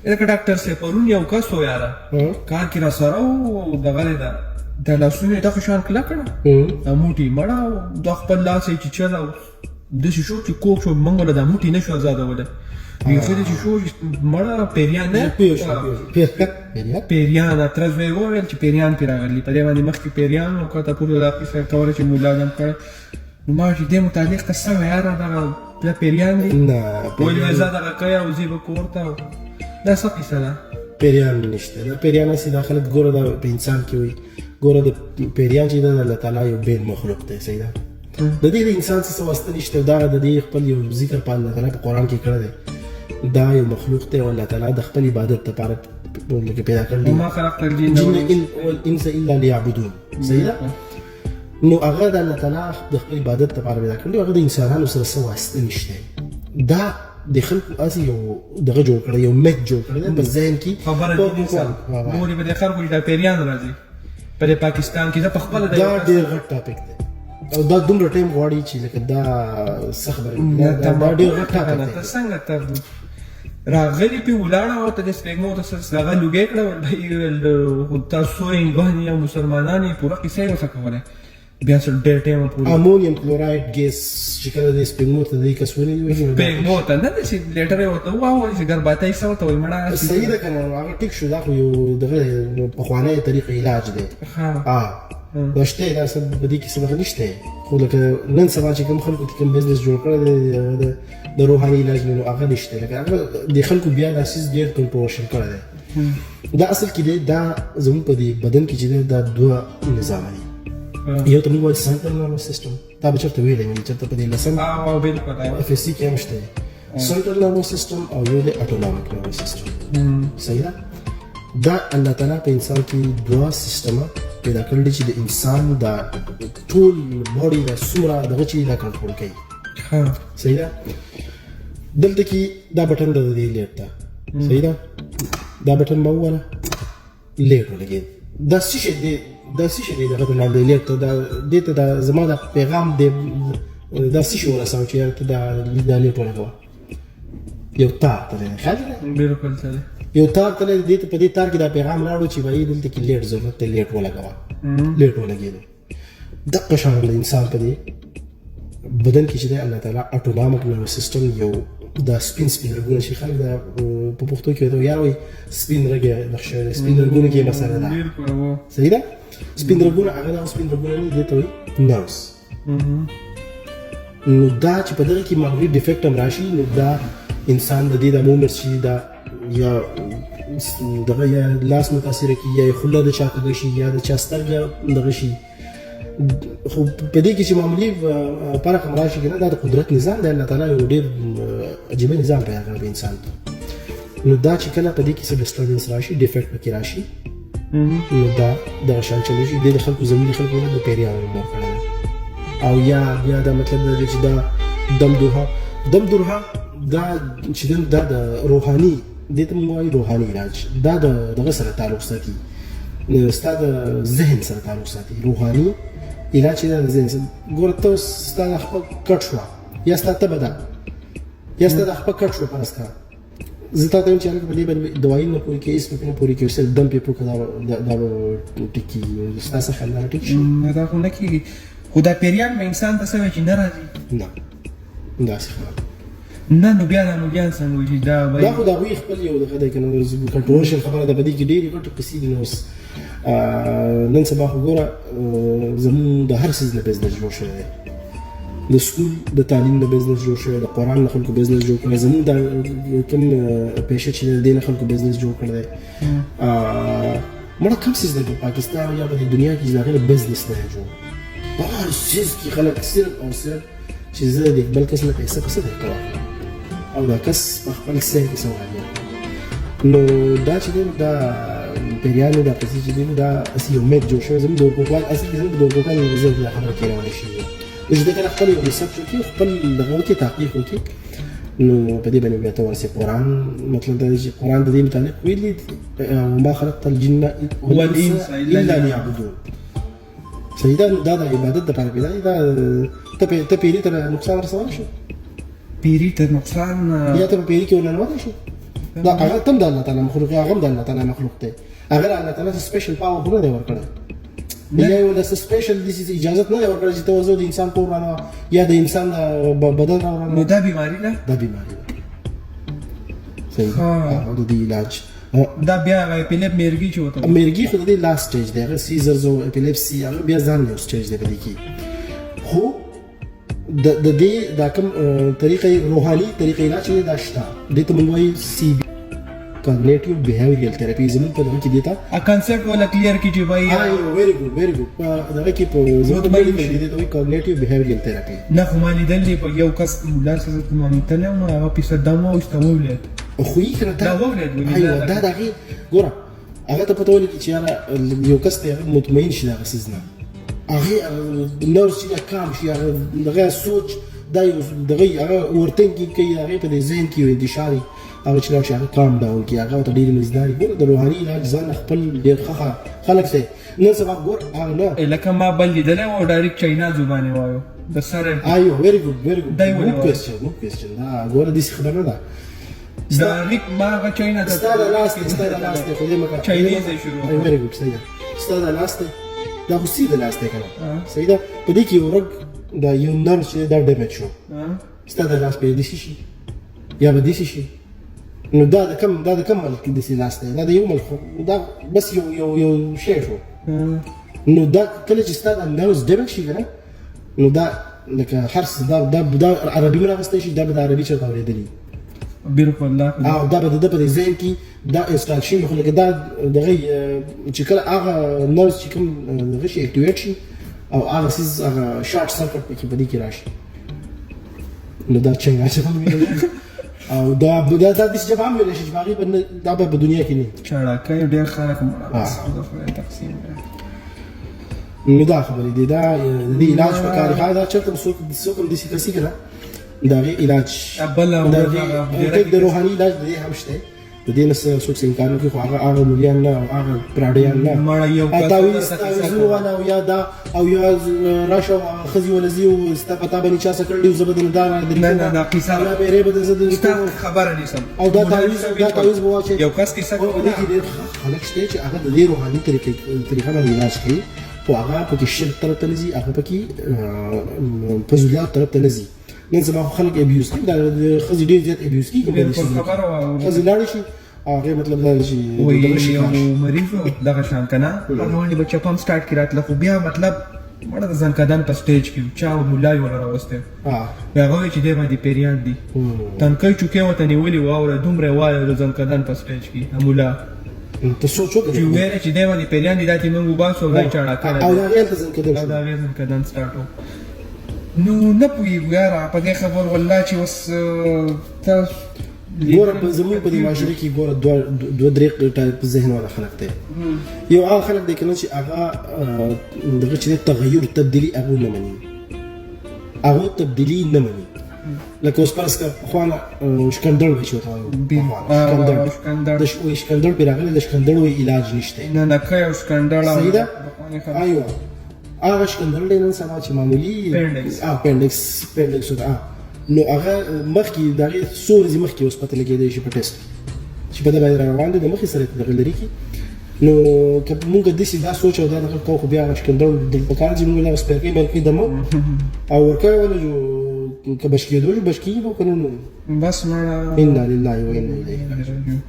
لکه ډاکټر صاحب پرون یو کس و یاره کار کې را سره و دغه ده د لاسونو یې دغه شان کلک کړه موټي مړه د خپل لاس یې چې چله داسې شو چې کوږ شو موږ له دا موټي نه شو ازادولی بیخي داسې شو مړه پیریان نه پیریان اترز به یې وویل چې پیریان پرې راغلي په دې باندې مخکې پیریان و کته پورې دا کیسه کوله چې ملا دم کړی نو ما چې دې متعلق ته څه وایه یاره دغه دا پیریان دي ویل زه دغه کوي او ځې به کور ته دا څه کیسه ده پیریان نشته دا پیریان هسې دا خلک ګوره دا په انسان کې وایي ګوره د پیریان چې دا د الله تعالی یو بېل مخلوق دی صحیح ده د دې د انسان څه واسطه نشته دا د دې خپل یو ذکر په الله تعالی په قرآن کې کړی دی دا یو مخلوق دی او الله تعالی د خپل عبادت لپاره پیدا کړی دی وما خلقت الجن والانس الا ليعبدون صحیح ده نو هغه د الله تعالی د خپل عبادت لپاره پیدا کړی هغه د انسانانو سره څه واسطه نشته دا د خلکو اسې یو دغه جوړ کړی یو میت جوړ کړی دی په ذهن کې خبره دې ګورې به د خلکو دا پیریان راځي په پاکستان کې دا په خپله دا ډېر غټ ټاپک دی او دا دومره ټایم غواړي چې لکه دا څه خبره دا ډېر غټ ټاپک دی څنګه ته راغلي پې ولاړه ورته د سپېږمو ته هغه لوګی کړه تاسو هندوان یا مسلمانان یې پوره کیسه یې ورته کولی بیا سره ډېر ټایم پورې امونیم کلورایډ ګیس چې کله د سپېږمو ته دی کس ونیوي سپېږمو ته نه داسې لیټر یې ورته وواهه چې ګرباتی څه ورته وایي مړه صحیح ده که نه هغه ټیک شو دا خو یو دغه پخوانی طریق علاج دی دا شته دا څه په دې کې څه دغه نشته خو لکه نن سبا چې کوم خلکو کوم بزنس جوړ کړی دی د روحاني علاج نو هغه نشته لکه هغه د خلکو بیا دا سیس ډېر کنټرول کړی دی دا اصل کې دی دا زموږ په دې بدن کې چې دی دا دوه نظام دي یو ته موږ وایو سنټرل نروس سیسټم تا به چېرته ویلی مې چېرته په دې لسم اف ایس سی کې هم شته سنټرل نروس سیسټم او یو دی اټونومیک نروس سیسټم صحیح ده دا الله تعالی په انسان کې دوه سیسټمه پیدا کړل دي چې د انسان دا ټول باډي دا څومره دغه چې دا کنټرول کوي صحیح ده دلته کې دا بټن د دې لیټ ده صحیح ده دا بټن ما وواله لیټ ولګېد دا څه شی دی دا څه شی دی دغه ته لاندې لیټ ته دا دې ته دا زما د پیغام دی دا څه شی ورسوم چې ته دا لیټ ولګوه یو تار ته دی خیال دی بالکل ته یو تار ته دی په دې تار کې دا پیغام راوړو چې وایي دلته کې لیټ ضرورت دی لیټ ولګوه لیټ ولګېدو دقه شان د انسان په دې بدن کې چې دی الله تعالی اټونومیک نروس سیسټم یو دا سپین رګونه چې خلک دا په پښتو کې ورته یا وایي سپین رګ نقشه سپین رګونه کې مسله ده صحیح ده سپین رګونه هغه دا سپین رګونه نه دي ته وایي نروس نو دا چې په دغه کې معمولي ډیفیکټ هم راشي نو دا انسان د دې د مومنټ شي دا یا دغه یا لاس متاثره کیږي یا خوله د چا کږه شي یا د چا سترګه دغه شي خو په دې کې چې معمولي فرق هم راشي که نه دا د قدرت نظام دی الله تعالی یو ډېر عجیبه نظام پیدا کړی په انسان ته نو دا چې کله په دې کې څه ډسټربنس راشي ډیفیکټ پکې راشي نو دا دغه شان چلی شي د خلکو زمیني خلکو نه د پیریانو مور کړی او یا بیا دا مطلب دی چې دا دم درها دا چې دا د روحاني دې ته موږ وایو روحاني علاج دا د دغه سره تعلق ساتي ستا د ذهن سره تعلق ساتي روحاني علاج چې دا د ذهن سره ګوره ته ستا د خپل کټ شوه یا ستا تبه ده یا ستا د خپل کټ شوه فرض کړه زه تا ته وایم چې هلکه په دې باندې دوایي نه پورې کوي هېڅ پکې نه پورې کوي صرف دم پې پوکه دا به ټیک کېږي ستا څه خیال دا ټیک شي دا خو نه کېږي خو دا پیریان به انسان ته څه وایي چې نه راځي نه داسې خبره نه نو بیا دا نوګیان څنګه وایي دا خو د هغوی خپل یو دغه دی که نه کنټروورشل خبره ده په دې کې ډېرې غټې قصې دي نو اوس نن سبا خو ګوره زمونږ د هر څیز نه بزنس جوړ شوی دی د سکول د تعلیم نه بزنس جوړ شوی د قرآن نه خلکو بزنس جوړ کړی زمونږ د کوم پیشه چې د دې نه خلکو بزنس جوړ کړی دی مړه کوم څیز دی په پاکستان یا په دنیا کې چې د هغې نه بزنس نه دی جوړ په هر څیز کې خلک صرف او صرف چې زه د بل کس نه پیسه په څه درته واخلم او دا کس په خپل سیر کې څه وایي نو دا چې دی دا پیریانو دا قصې چې دی دا هسې یو میت جوړ شوی زموږ د اورپوکوال اصل کې زموږ د اورپوکوال یو ضد دا خبره کې روانه شوې نو چې دی کله خپل یو ریسرچ وکړي خپل دغه وکړي تحقیق وکړي نو په دې باندې بیا ته ورسې قرآن مطلب دا دی چې قرآن د دې متعلق ویلي وما خلقت الجن والانس الا ليعبدون صحیح ده دا د عبادت دپاره پیدا دی دا ته پیري ته نقصان رسولی شو پیري ته نقصان یا ته په پیري کې ورننوتی شو دا هغه تم د الله تعالی مخلوق هغه هم د الله تعالی مخلوق دی هغه الله تعالی سپیشل پاور نه دی ورکړی یا یو د سپیشل دیس اجازه نه دی ورکړی چې توزو د انسان په ورانه یا د انسان بدن راوړنه نو دا بیماری ده دا بیماری ده صحیح دا د علاج دا بیا اپیلیپ میرګي چې وته میرګي خو د لاست سټیج دی هغه سیزرز او اپیلیپسي هغه بیا ځان یو سټیج دی په دې کې خو د دې دا کوم طریقې روحاني طریقې علاج دی دا شته د ته موږ وایي سی بي cognitive behavioral therapy زموږ په دغه کې دیتا ا کانسپټ ولا کلیر کی چې وایي ویری ګډ دغه کې په زموږ باندې کې دیتا وایي cognitive behavioral therapy نه خو ما لیدل دی په یو کس مولار سره کوم تلم نو هغه پیسه دمو او استوول خو یې کړه دا وولید دا دغه ګوره هغه ته پته ولګي چې یو کس ته مطمئن شي دا سيزنه هغه نور شي کام شي دغه سوچ دا دغه هغه ورتنګي کوي هغه په ذهن کې انتشاري او چې راشه کام ډاون کی هغه ته ډیر مزداري ګور د روحاني علاج ځان خپل ډیر ښه خلک ته نن سبا ګور هغه نه لکه ما بل لیدل او ډایرکټ چاینا زبانه وایو د سره ایو ویری ګډ نو کوېسچن دا ګور دې خبره ده ډایرکټ ما هغه چاینا ته ستاره لاست خو دې مکه چاینیز شروع ویری ګډ صحیح ده ستاره لاست دا خو سیده لاست کنه صحیح ده په دې کې ورګ دا یو نر چې دا ډیمیج شو ستاره لاست په دې شي یا به دې شي نو دا کم ملک د سلاس دی دا یو ملک دا بس یو شی شو نو دا کله چې ستاسو انداز ډیرک شي کنه نو دا لکه حرس دا عربي راغستې شي دا د عربي چرته ورېدلی بالکل لا او دا به د په ځین کې دا انسټال شي خو لکه دا دغه چې کله هغه نوز چې کوم دغه شي اکټیویټ شي او هغه سیز هغه شارټ سرکټ پکې په دې کې راشي نو دا څنګه چې او دا د دې چې هم ویل شي چې باغی دا په دنیا کې نه چاړه کوي ډېر خلک مړه تقسیم نو دا خبرې دي دا د علاج په کار دا چرته څوک د سیکسي کړه دا علاج بل د روحاني علاج د هم شته د دې نس څوک څنګه کوي خو هغه مليان نه هغه پراډیان نه مړ یو تاسو ولا او یا دا او یا راشه خزي ولا زیو استفاده باندې چا سره کړیو زبدل دار نه دا قصه نه به ری بده زده خبره نشم او دا تعویض بواچه یو کس کیسه کوي خلک شته چې هغه د روحاني طریقې باندې علاج کوي او هغه په کې شرک طرف ته لزي هغه په کې فضیلت طرف ته لزي نن سبا خلک ابیوز کوي دا خزي ډیر زیات ابیوز کوي خزي لاړ شي هغه مطلب دا شي یو مریض دغه شان کنه هغه باندې بچا پم سٹارټ کړه خو بیا مطلب مړه د ځنکدان په سټیج کې چا مولای ولا راوسته هغه چې دی باندې پیریان دي تنکای چوکه وته نیولې واوره دومره وایي د ځنکدان په سټیج کې مولا ته سوچو چې ویره چې دی باندې پیریان دي دا چې موږ وباسو دای چاړه کړه او دا غیر ځنکدان دا غیر ځنکدان سٹارټو نو نه پوهیږو یاره په دې خبر والله چې اوس تاسو ګوره په زموږ په دې معاشره کې ګوره دوه درې ټایپ ذهن والا خلک دی یو هغه خلک دی کنه چې هغه دغه چې تغیر تبدیلی هغه نه مني هغه تبدیلی نه مني لکه اوس پرس کا خوانه شکندر وي شو ته شکندر د شکندر پیراغله د شکندر وی علاج نشته نه نه کای شکندر صحیح ده ایو هغه شکندر نن سبا چې معمولی اپندکس نو هغه مخکې دغه سورزي مخکې اوس پته لګیدای شي په ټیسټ چې په دې باندې روان دي د مخې سره دغه لري کی نو که موږ د دې دا سوچ او دا دغه کو بیا شکندر د پکار چې موږ له سپېکې مې دمو او ورکه ولا جو که بشکې دوی بشکې وو کنه بس ما ان لله و انا الیه راجعون